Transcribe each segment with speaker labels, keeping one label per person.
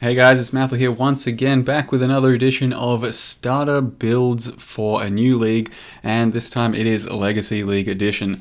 Speaker 1: Hey guys, it's Mathel here once again, back with another edition of starter builds for a new league, and this time it is Legacy League Edition.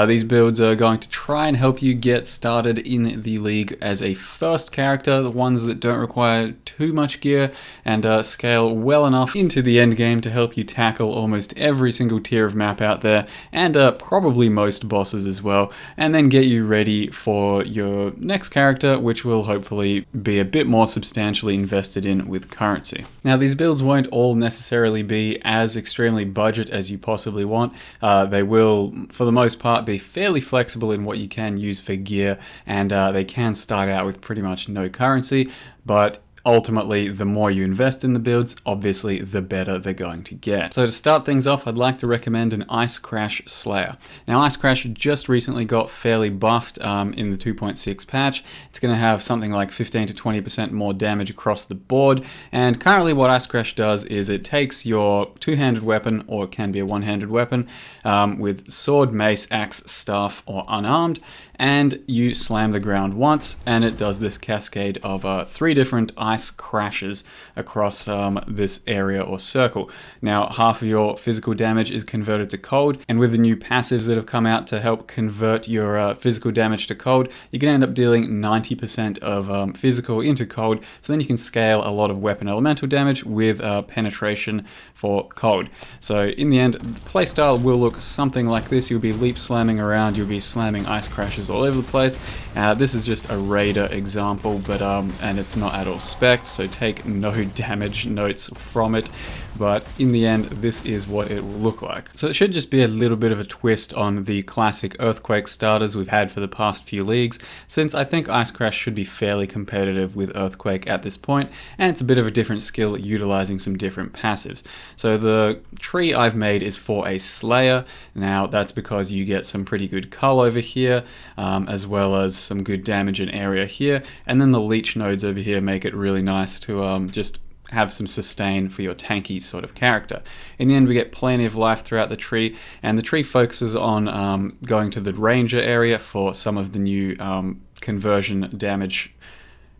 Speaker 1: These builds are going to try and help you get started in the league as a first character, the ones that don't require too much gear and scale well enough into the end game to help you tackle almost every single tier of map out there, and probably most bosses as well, and then get you ready for your next character, which will hopefully be a bit more substantially invested in with currency. Now, these builds won't all necessarily be as extremely budget as you possibly want. They will, for the most part, be fairly flexible in what you can use for gear, and they can start out with pretty much no currency, but ultimately, the more you invest in the builds, obviously, the better they're going to get. So to start things off, I'd like to recommend an Ice Crash Slayer. Now, Ice Crash just recently got fairly buffed in the 2.6 patch. It's going to have something like 15 to 20% more damage across the board, and currently what Ice Crash does is it takes your two-handed weapon, or it can be a one-handed weapon, with sword, mace, axe, staff, or unarmed, and you slam the ground once, and it does this cascade of 3 different ice crashes across this area or circle. Now, half of your physical damage is converted to cold, and with the new passives that have come out to help convert your physical damage to cold, you can end up dealing 90% of physical into cold, so then you can scale a lot of weapon elemental damage with penetration for cold. So in the end, the playstyle will look something like this. You'll be leap slamming around, you'll be slamming ice crashes all over the place. This is just a raider example, but and it's not at all spec'd, so take no damage notes from it, but in the end this is what it will look like. So it should just be a little bit of a twist on the classic Earthquake starters we've had for the past few leagues, since I think Ice Crash should be fairly competitive with Earthquake at this point, and it's a bit of a different skill utilizing some different passives. So the tree I've made is for a Slayer. Now that's because you get some pretty good cull over here, as well as some good damage in area here, and then the leech nodes over here make it really nice to just have some sustain for your tanky sort of character. In the end, we get plenty of life throughout the tree, and the tree focuses on going to the ranger area for some of the new conversion damage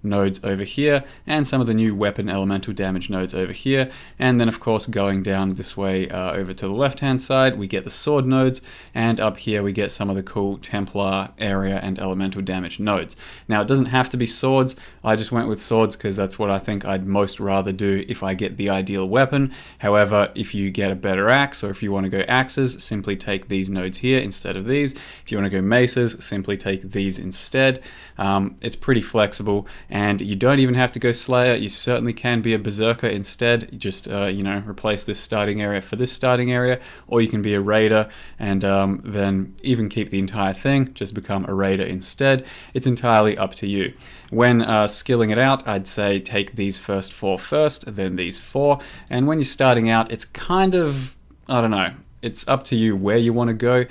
Speaker 1: nodes over here, and some of the new weapon elemental damage nodes over here, and then of course going down this way over to the left hand side we get the sword nodes, and up here we get some of the cool Templar area and elemental damage nodes. Now, it doesn't have to be swords. I just went with swords because that's what I think I'd most rather do if I get the ideal weapon. However, if you get a better axe, or if you want to go axes, simply take these nodes here instead of these. If you want to go maces, simply take these instead. It's pretty flexible, and you don't even have to go Slayer. You certainly can be a Berserker instead. You just replace this starting area for this starting area, or you can be a Raider and then even keep the entire thing, just become a Raider instead. It's entirely up to you. When skilling it out, I'd say take these first 4 first, then these 4, and when you're starting out, it's kind of, I don't know, it's up to you where you want to go.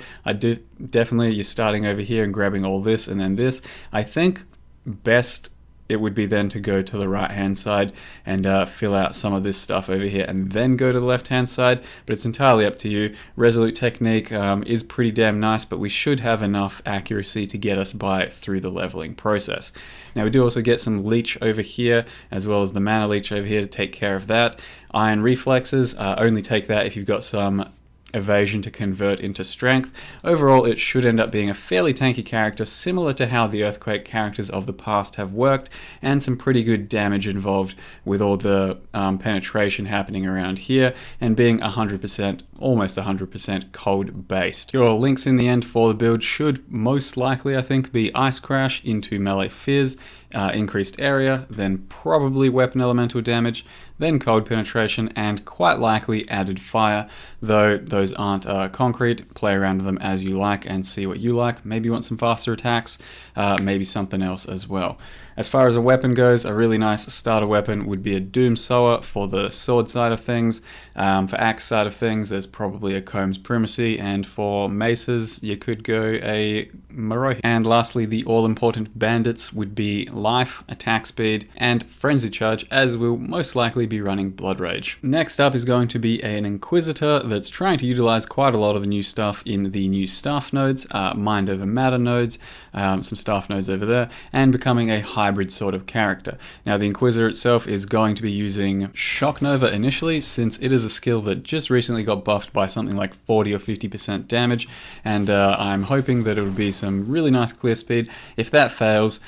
Speaker 1: Definitely you're starting over here and grabbing all this and then this. I think best it would be then to go to the right hand side and fill out some of this stuff over here and then go to the left hand side, but it's entirely up to you. Resolute technique is pretty damn nice, but we should have enough accuracy to get us by through the leveling process. Now, we do also get some leech over here, as well as the mana leech over here to take care of that. Iron reflexes, only take that if you've got some evasion to convert into strength. Overall, it should end up being a fairly tanky character, similar to how the Earthquake characters of the past have worked, and some pretty good damage involved with all the penetration happening around here, and being 100%, almost 100% cold based. Your links in the end for the build should most likely, I think, be Ice Crash into Melee Fizz, increased area, then probably weapon elemental damage, then cold penetration, and quite likely added fire, though those aren't concrete. Play around with them as you like and see what you like. Maybe you want some faster attacks, maybe something else as well. As far as a weapon goes, a really nice starter weapon would be a Doom Sower for the sword side of things. For axe side of things, there's probably a Combs Primacy, and for maces, you could go a Morohi. And lastly, the all-important bandits would be life, attack speed, and frenzy charge, as we'll most likely be running Blood Rage. Next up is going to be an Inquisitor that's trying to utilize quite a lot of the new stuff in the new staff nodes, mind over matter nodes, some staff nodes over there, and becoming a high hybrid sort of character. Now the Inquisitor itself is going to be using Shock Nova initially, since it is a skill that just recently got buffed by something like 40 or 50% damage, and I'm hoping that it would be some really nice clear speed. If that fails,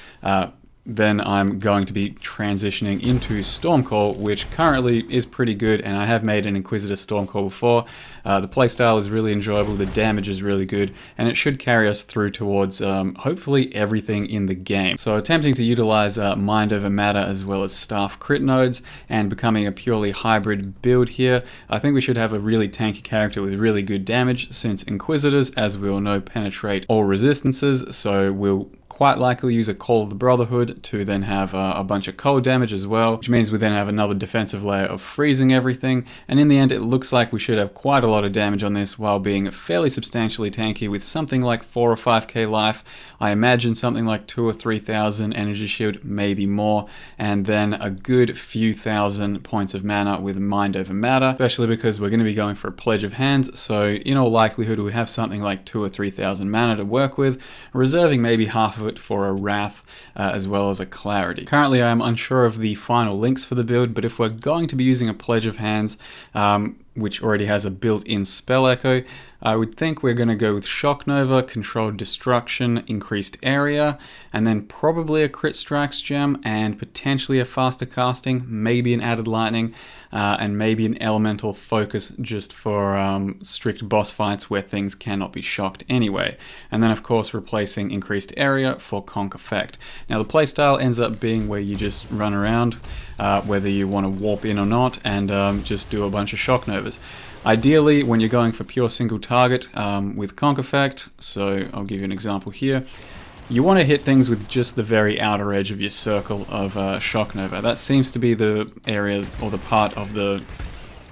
Speaker 1: then I'm going to be transitioning into Stormcall, which currently is pretty good, and I have made an Inquisitor Stormcall before. The playstyle is really enjoyable, the damage is really good, and it should carry us through towards hopefully everything in the game. So attempting to utilize Mind over Matter as well as Staff crit nodes, and becoming a purely hybrid build here, I think we should have a really tanky character with really good damage, since Inquisitors, as we all know, penetrate all resistances, so we'll quite likely use a Call of the Brotherhood to then have a bunch of cold damage as well, which means we then have another defensive layer of freezing everything, and in the end it looks like we should have quite a lot of damage on this while being fairly substantially tanky with something like 4 or 5k life. I imagine something like 2 or 3,000 energy shield, maybe more, and then a good few thousand points of mana with Mind over Matter, especially because we're going to be going for a Pledge of Hands, so in all likelihood we have something like 2 or 3,000 mana to work with, reserving maybe half of it for a Wrath as well as a Clarity. Currently I am unsure of the final links for the build, but if we're going to be using a Pledge of Hands, which already has a built-in spell echo, I would think we're going to go with Shock Nova, Controlled Destruction, Increased Area, and then probably a Crit Strikes gem, and potentially a faster casting, maybe an added lightning, and maybe an elemental focus just for strict boss fights where things cannot be shocked anyway. And then of course replacing Increased Area for Conk Effect. Now the playstyle ends up being where you just run around, whether you want to warp in or not, and just do a bunch of Shock Novas. Ideally, when you're going for pure single target with Conk Effect, so I'll give you an example here, you want to hit things with just the very outer edge of your circle of Shock Nova. That seems to be the area or the part of the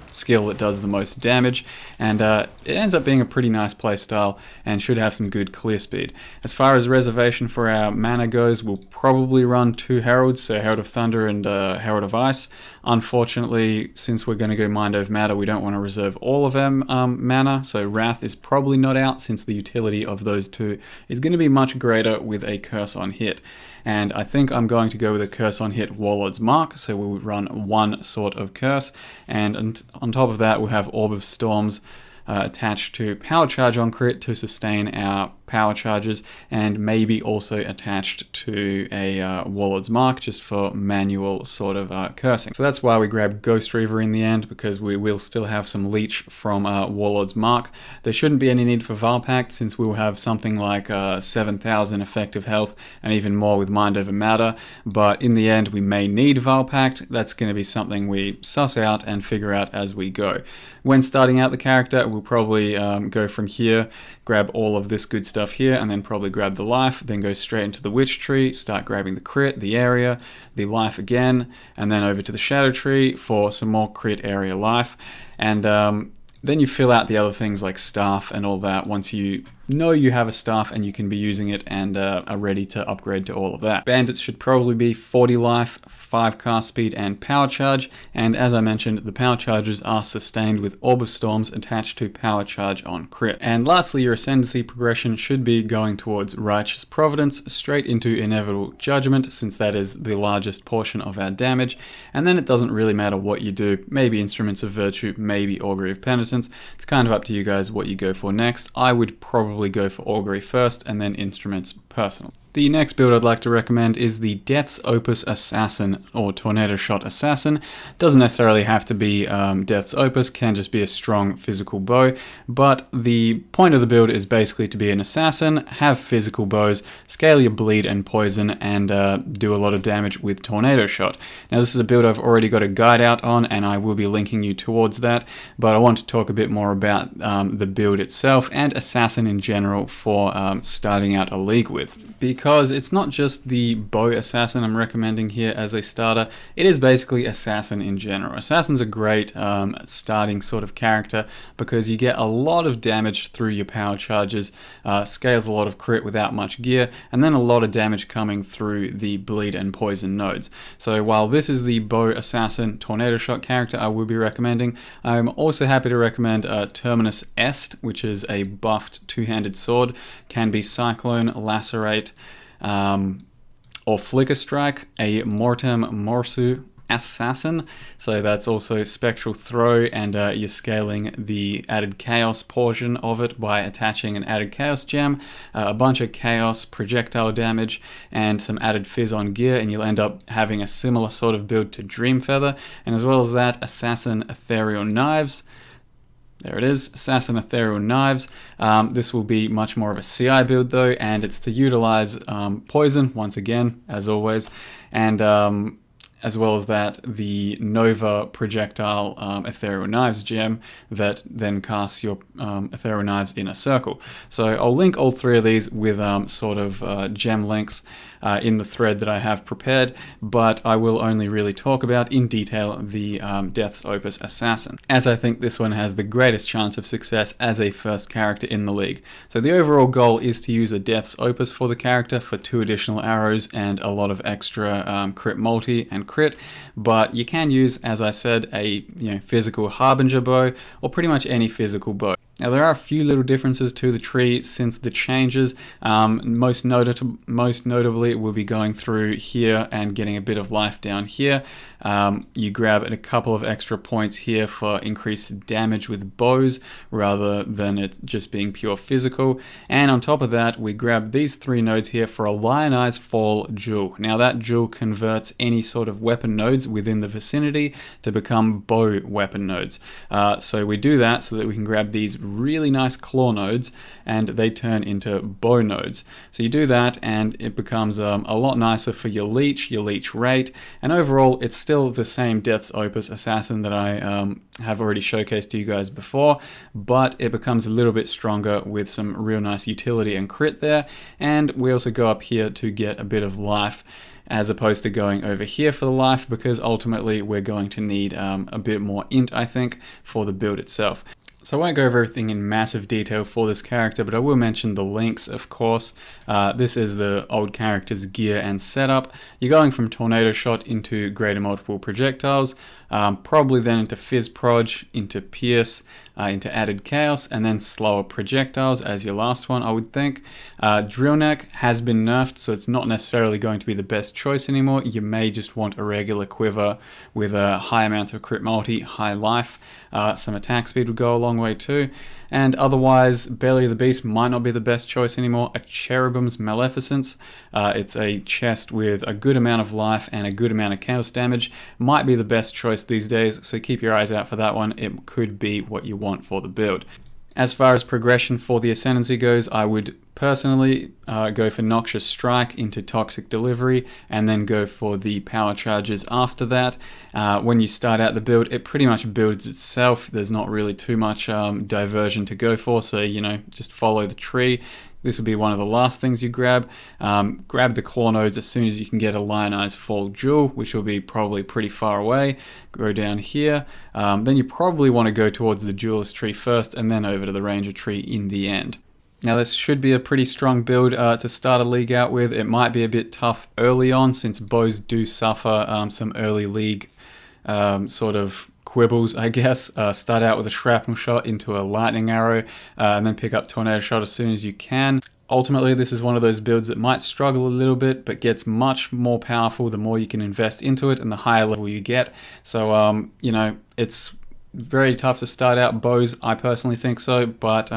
Speaker 1: skill that does the most damage, and it ends up being a pretty nice playstyle and should have some good clear speed. As far as reservation for our mana goes, we'll probably run 2 Heralds, so Herald of Thunder and Herald of Ice. Unfortunately, since we're going to go Mind over Matter, we don't want to reserve all of our mana, so Wrath is probably not out, since the utility of those two is going to be much greater with a Curse on Hit. And I think I'm going to go with a Curse on Hit Warlord's Mark, so we'll run one sort of curse, and on top of that we'll have Orb of Storms attached to Power Charge on crit to sustain our power charges, and maybe also attached to a Warlord's Mark just for manual sort of cursing. So that's why we grabbed Ghost Reaver in the end, because we will still have some leech from Warlord's Mark. There shouldn't be any need for Valpact, since we'll have something like 7,000 effective health and even more with Mind over Matter, but in the end we may need Valpact. That's going to be something we suss out and figure out as we go. When starting out the character, we'll probably go from here, grab all of this good stuff here, and then probably grab the life, then go straight into the Witch Tree, start grabbing the crit, the area, the life again, and then over to the Shadow Tree for some more crit, area, life, and then you fill out the other things like Staff and all that once you know you have a Staff and you can be using it and are ready to upgrade to all of that. Bandits should probably be 40 life, 5 cast speed and power charge, and as I mentioned, the power charges are sustained with Orb of Storms attached to power charge on crit. And lastly, your Ascendancy progression should be going towards Righteous Providence straight into Inevitable Judgment, since that is the largest portion of our damage, and then it doesn't really matter what you do, maybe Instruments of Virtue, maybe Augury of Penitence. It's kind of up to you guys what you go for next. I would probably go for Augury first and then Instruments personal. The next build I'd like to recommend is the Death's Opus Assassin, or Tornado Shot Assassin. Doesn't necessarily have to be Death's Opus, can just be a strong physical bow, but the point of the build is basically to be an assassin, have physical bows, scale your bleed and poison, and do a lot of damage with Tornado Shot. Now this is a build I've already got a guide out on, and I will be linking you towards that, but I want to talk a bit more about the build itself and Assassin in general for starting out a league with. Because it's not just the bow assassin I'm recommending here as a starter, it is basically assassin in general. Assassin's a great starting sort of character because you get a lot of damage through your power charges, scales a lot of crit without much gear, and then a lot of damage coming through the bleed and poison nodes. So while this is the bow assassin tornado shot character I will be recommending, I'm also happy to recommend Terminus Est, which is a buffed two-handed sword, can be Cyclone, Lacerate, or Flicker Strike, a Mortem Morsu Assassin, so that's also Spectral Throw, and you're scaling the added Chaos portion of it by attaching an added Chaos gem, a bunch of Chaos projectile damage, and some added Fizz on gear, and you'll end up having a similar sort of build to Dream Feather. And as well as that, Assassin Ethereal Knives. There it is, Assassin Ethereal Knives. This will be much more of a CI build though, and it's to utilize poison, once again, as always, and as well as that, the Nova Projectile Ethereal Knives gem that then casts your Ethereal Knives in a circle. So I'll link all three of these with sort of gem links in the thread that I have prepared, but I will only really talk about in detail the Death's Opus Assassin, as I think this one has the greatest chance of success as a first character in the league. So the overall goal is to use a Death's Opus for the character for 2 additional arrows and a lot of extra crit multi and crit, but you can use, as I said, a physical Harbinger bow or pretty much any physical bow. Now there are a few little differences to the tree since the changes. Most notably, we'll be going through here and getting a bit of life down here. You grab a couple of extra points here for increased damage with bows rather than it just being pure physical. And on top of that, we grab these 3 nodes here for a Lionized Fall jewel. Now that jewel converts any sort of weapon nodes within the vicinity to become bow weapon nodes. So we do that so that we can grab these really nice claw nodes and they turn into bow nodes. So you do that and it becomes a lot nicer for your leech rate, and overall it's still the same Death's Opus Assassin that I have already showcased to you guys before, but it becomes a little bit stronger with some real nice utility and crit there. And we also go up here to get a bit of life, as opposed to going over here for the life, because ultimately we're going to need a bit more int, I think, for the build itself. So I won't go over everything in massive detail for this character, but I will mention the links, of course. This is the old character's gear and setup. You're going from Tornado Shot into Greater Multiple Projectiles, probably then into Fizz Proj, into Pierce, into Added Chaos, and then Slower Projectiles as your last one, I would think. Drill Neck has been nerfed, so it's not necessarily going to be the best choice anymore. You may just want a regular quiver with a high amount of crit multi, high life. Some attack speed would go a long way too. And otherwise, Belly of the Beast might not be the best choice anymore. A Cherubim's Maleficence. It's a chest with a good amount of life and a good amount of chaos damage. Might be the best choice these days, so keep your eyes out for that one. It could be what you want for the build. As far as progression for the Ascendancy goes, I would personally go for Noxious Strike into Toxic Delivery, and then go for the power charges after that. When you start out the build, it pretty much builds itself. There's not really too much diversion to go for, so just follow the tree. This would be one of the last things you grab. Grab the claw nodes as soon as you can get a Lionized Fall jewel, which will be probably pretty far away. Go down here. Then you probably want to go towards the Duelist tree first, and then over to the Ranger tree in the end. Now this should be a pretty strong build to start a league out with. It might be a bit tough early on, since bows do suffer some early league sort of quibbles, I guess. Start out with a Shrapnel Shot into a Lightning Arrow, and then pick up Tornado Shot as soon as you can. Ultimately, this is one of those builds that might struggle a little bit, but gets much more powerful the more you can invest into it and the higher level you get. So, it's very tough to start out bows, I personally think so, but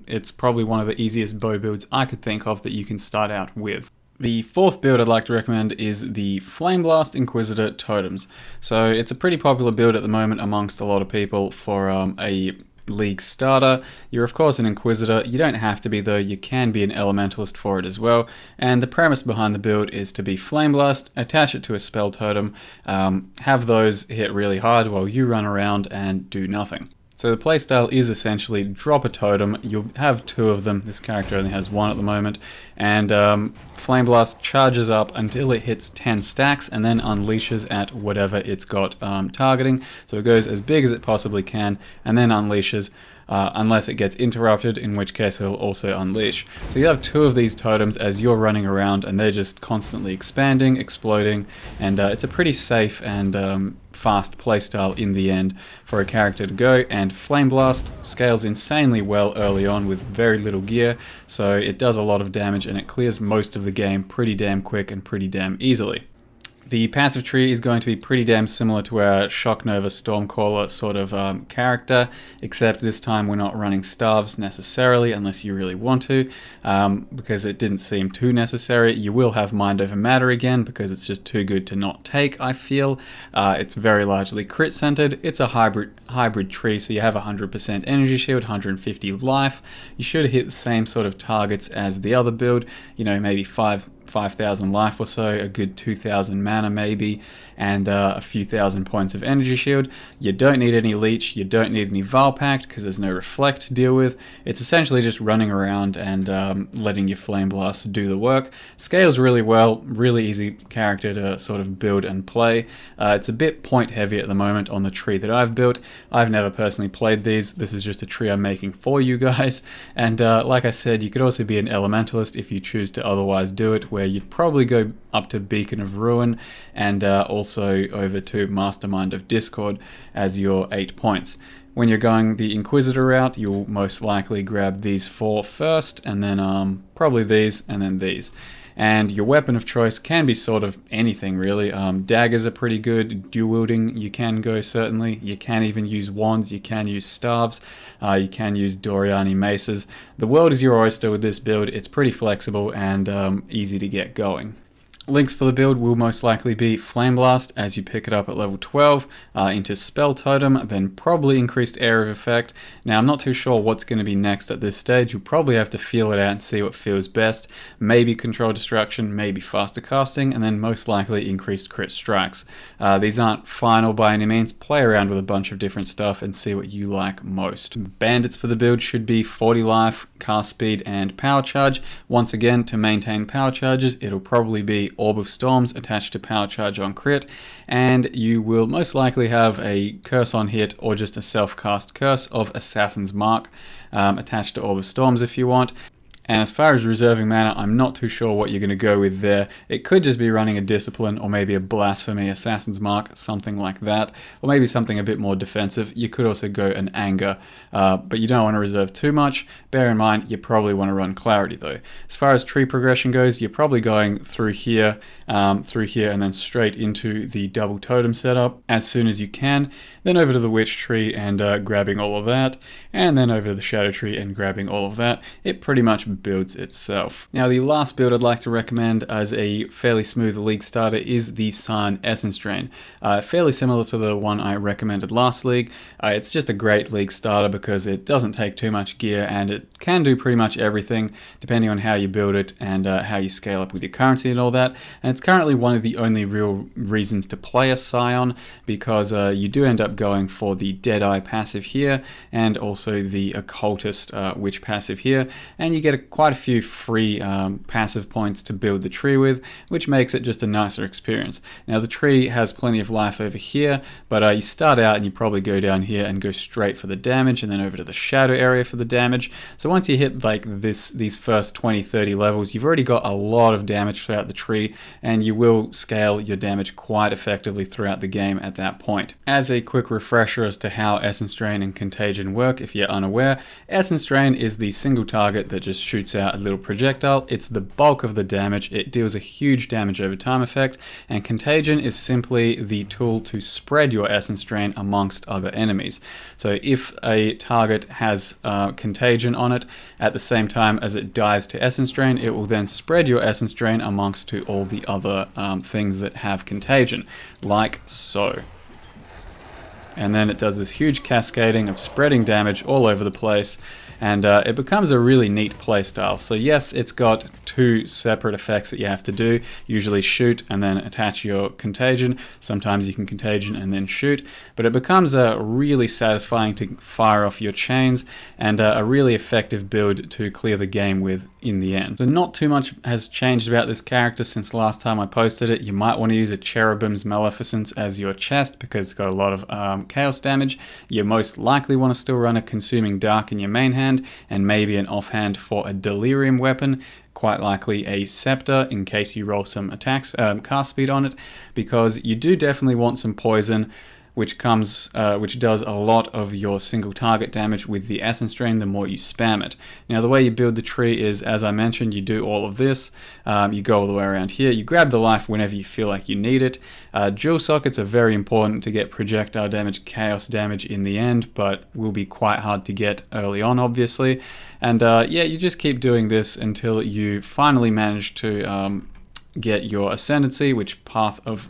Speaker 1: it's probably one of the easiest bow builds I could think of that you can start out with. The fourth build I'd like to recommend is the Flameblast Inquisitor Totems. So it's a pretty popular build at the moment amongst a lot of people for a league starter. You're of course an Inquisitor. You don't have to be though, you can be an Elementalist for it as well. And the premise behind the build is to be Flameblast, attach it to a spell totem, have those hit really hard while you run around and do nothing. So the playstyle is essentially drop a totem. You'll have 2 of them. This character only has 1 at the moment. And Flameblast charges up until it hits 10 stacks and then unleashes at whatever it's got targeting. So it goes as big as it possibly can and then unleashes. unless it gets interrupted, in which case it'll also unleash. So you have 2 of these totems as you're running around, and they're just constantly expanding, exploding, and it's a pretty safe and fast playstyle in the end for a character to go. And Flameblast scales insanely well early on with very little gear, so it does a lot of damage and it clears most of the game pretty damn quick and pretty damn easily. The passive tree is going to be pretty damn similar to our Shock Nova Stormcaller sort of character, except this time we're not running staves necessarily, unless you really want to, because it didn't seem too necessary. You will have Mind Over Matter again, because it's just too good to not take, I feel. It's very largely crit centered. It's a hybrid tree, so you have 100% energy shield, 150 life. You should hit the same sort of targets as the other build, you know, maybe 5,000 life or so, a good 2,000 mana maybe, and a few thousand points of energy shield. You don't need any leech, you don't need any Val Pact because there's no reflect to deal with. It's essentially just running around and letting your Flameblast do the work. Scales really well, really easy character to sort of build and play. It's a bit point heavy at the moment on the tree that I've built. I've never personally played these. This is just a tree I'm making for you guys. And like I said, you could also be an Elementalist if you choose to otherwise do it, where you'd probably go up to Beacon of Ruin and also over to Mastermind of Discord as your 8 points. When you're going the Inquisitor route, you'll most likely grab these 4 first, and then probably these, and then these. And your weapon of choice can be sort of anything really. Daggers are pretty good, dual wielding you can go certainly. You can even use wands, you can use staves, you can use Doriani maces. The world is your oyster with this build. It's pretty flexible and easy to get going. Links for the build will most likely be Flameblast as you pick it up at level 12, into Spell Totem, then probably increased Area of Effect. Now I'm not too sure what's going to be next at this stage. You'll probably have to feel it out and see what feels best. Maybe Control Destruction, maybe faster casting, and then most likely increased crit strikes. These aren't final by any means. Play around with a bunch of different stuff and see what you like most. Bandits for the build should be 40 life, cast speed, and power charge. Once again, to maintain power charges, it'll probably be Orb of Storms attached to power charge on crit, and you will most likely have a curse on hit or just a self-cast curse of Assassin's Mark attached to Orb of Storms if you want. And as far as reserving mana, I'm not too sure what you're going to go with there. It could just be running a Discipline or maybe a Blasphemy, Assassin's Mark, something like that. Or maybe something a bit more defensive. You could also go an Anger, but you don't want to reserve too much. Bear in mind, you probably want to run Clarity though. As far as tree progression goes, you're probably going through here, and then straight into the double totem setup as soon as you can. Then over to the Witch Tree and grabbing all of that. And then over to the Shadow Tree and grabbing all of that. It pretty much builds itself. Now the last build I'd like to recommend as a fairly smooth league starter is the Scion Essence Drain. Fairly similar to the one I recommended last league. It's just a great league starter because it doesn't take too much gear and it can do pretty much everything depending on how you build it and how you scale up with your currency and all that. And it's currently one of the only real reasons to play a Scion because you do end up going for the Deadeye passive here and also the Occultist Witch passive here, and you get quite a few free passive points to build the tree with, which makes it just a nicer experience. Now the tree has plenty of life over here, but you start out and you probably go down here and go straight for the damage and then over to the shadow area for the damage. So once you hit like these first 20-30 levels, you've already got a lot of damage throughout the tree, and you will scale your damage quite effectively throughout the game at that point. As a quick refresher as to how Essence Drain and Contagion work, if you're unaware, Essence Drain is the single target that just shoots out a little projectile. It's the bulk of the damage. It deals a huge damage over time effect, and Contagion is simply the tool to spread your Essence Drain amongst other enemies. So if a target has Contagion on it at the same time as it dies to Essence Drain, it will then spread your Essence Drain amongst to all the other things that have Contagion, like so. And then it does this huge cascading of spreading damage all over the place, and it becomes a really neat playstyle. So yes, it's got 2 separate effects that you have to do, usually shoot and then attach your Contagion. Sometimes you can Contagion and then shoot, but it becomes really satisfying to fire off your chains and a really effective build to clear the game with in the end. So not too much has changed about this character since the last time I posted it. You might want to use a Cherubim's Maleficence as your chest because it's got a lot of chaos damage. You most likely want to still run a Consuming Dark in your main hand and maybe an offhand for a Delirium weapon. Quite likely a Scepter in case you roll some attacks, cast speed on it, because you do definitely want some poison, which does a lot of your single target damage with the Essence Drain the more you spam it. Now the way you build the tree is, as I mentioned, you do all of this. You go all the way around here. You grab the life whenever you feel like you need it. Jewel sockets are very important to get projectile damage, chaos damage in the end, but will be quite hard to get early on, obviously. And yeah, you just keep doing this until you finally manage to get your Ascendancy, which path of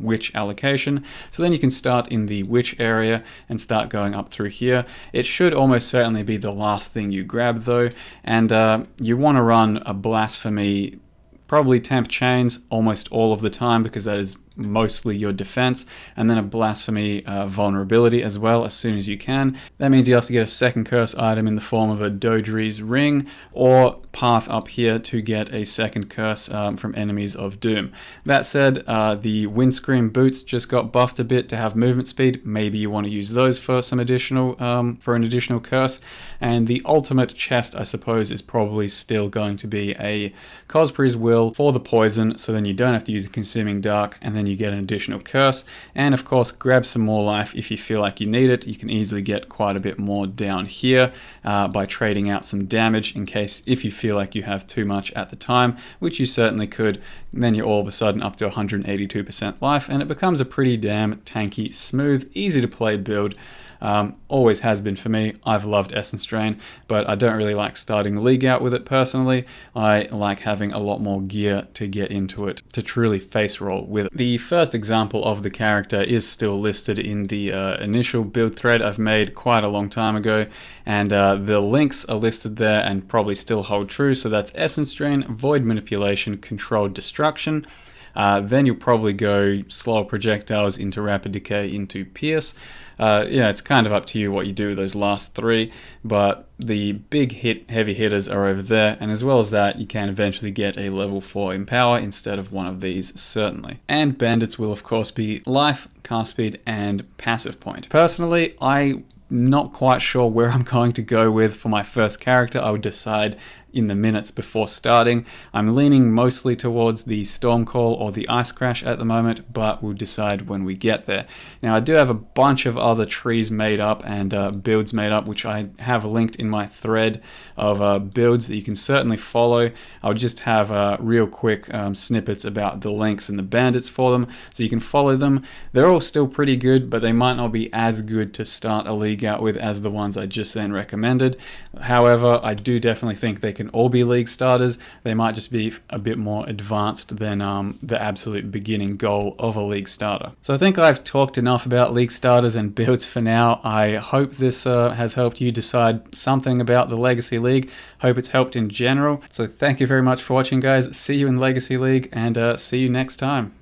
Speaker 1: Witch allocation. So then you can start in the Witch area and start going up through here. It should almost certainly be the last thing you grab though, and you want to run a Blasphemy, probably Temp Chains almost all of the time because that is mostly your defense, and then a Blasphemy vulnerability as well as soon as you can. That means you have to get a second curse item in the form of a Dodri's Ring or path up here to get a second curse from Enemies of Doom. That said, the Windscreen boots just got buffed a bit to have movement speed. Maybe you want to use those for some additional for an additional curse. And the ultimate chest, I suppose, is probably still going to be a Cospri's Will for the poison, so then you don't have to use a Consuming Dark, and then you get an additional curse. And of course, grab some more life if you feel like you need it. You can easily get quite a bit more down here by trading out some damage in case if you feel like you have too much at the time, which you certainly could. Then you're all of a sudden up to 182% life, and it becomes a pretty damn tanky, smooth, easy to play build. Always has been for me. I've loved Essence Drain, but I don't really like starting the league out with it personally. I like having a lot more gear to get into it, to truly face roll with it. The first example of the character is still listed in the initial build thread I've made quite a long time ago, and the links are listed there and probably still hold true. So that's Essence Drain, Void Manipulation, Controlled Destruction. Then you'll probably go Slow Projectiles into Rapid Decay into Pierce. Yeah, it's kind of up to you what you do with those last three, but the big heavy hitters are over there, and as well as that, you can eventually get a level 4 Empower instead of one of these, certainly. And bandits will of course be life, cast speed, and passive point. Personally, I'm not quite sure where I'm going to go with for my first character. I would decide in the minutes before starting. I'm leaning mostly towards the Stormcall or the Ice Crash at the moment, but we'll decide when we get there. Now I do have a bunch of other trees made up and builds made up, which I have linked in my thread of builds that you can certainly follow. I'll just have real quick snippets about the links and the bandits for them, so you can follow them. They're all still pretty good, but they might not be as good to start a league out with as the ones I just then recommended. However, I do definitely think they can all be league starters. They might just be a bit more advanced than the absolute beginning goal of a league starter. So I think I've talked enough about league starters and builds for now. I hope this has helped you decide something about the Legacy League. Hope it's helped in general. So thank you very much for watching, guys. See you in Legacy League, and see you next time.